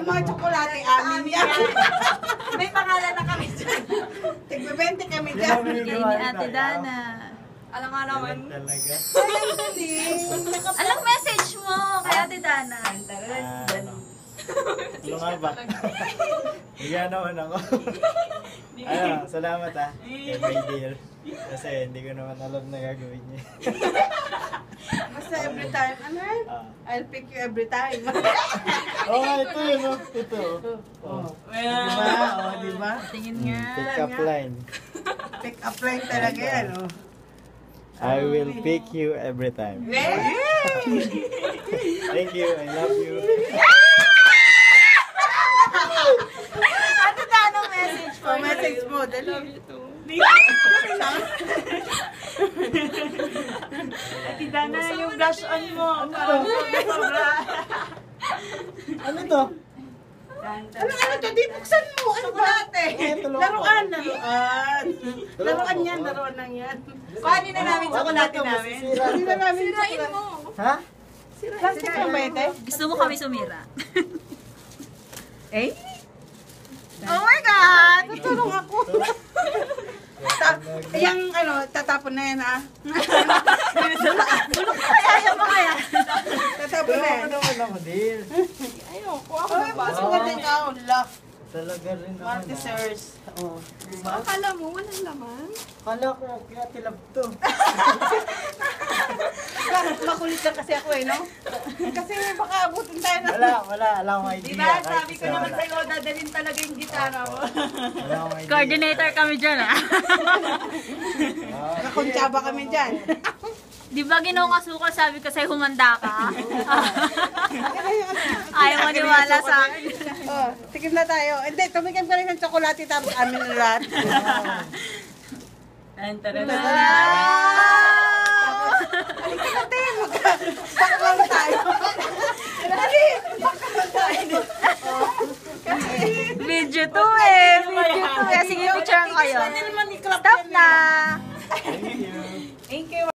mga tsokolate, amin yan. May pangalan na kami dyan. Tigbe-20 kami dyan. Bigay ni Ate Dana. Alam nga naman. Talaga. Anong message mo kay Ate Dana? Ano nga ba? Bigyan naman ako. Salamat kay my dear. Kasi hindi ko naman alam na gagawin niya. Basta every time, ano yan? I'll pick you every time. Ito yun, ito. Diba? Tingin nga. Pick up line. Pick up line talaga yan, I will pick you every time. Thank you, I love you. Ate Dana, anong message mo? Message mo, dali. Ate Dana, yung blush on mo. Parang sobra. Ano to? Ano to? Di buksan mo. Ano ba? Laruan. Laruan yan, laruan lang yan. Kuhanin na namin tsokolate namin. Hindi na namin Sirain mo. Ha? Plastic lang ba ito? Gusto mo kami sumira? Eh? Oh my God! Tutulong ako. Yung tatapon na yan Bulok na kaya siya pa kaya? Tatapon na yan. Ano naman ako, dear? Ayoko. Ako may pasok ka din ka. Talaga rin naman. Martisers. Akala mo, walang laman? Kala ko, kaya tilab to. Makulit lang kasi ako no? Kasi baka abutin tayo na. Wala akong idea. Diba, sabi ko naman sa'yo, dadalhin talaga yung gitara mo. Wala akong idea. Coordinator kami dyan Nakuntsaba kami dyan. Di ba ginawang asukal, sabi ko sa'yo humanda ka? Ayaw maniwala sa akin. Tikim na tayo. Hindi, tumikim ka rin ng tsokolate tapos amin na lahat. Halika na tayo, magkaklang tayo. Dali, magkaklang tayo. Video to eh. Video to eh. Sige, picture kayo. Stop na.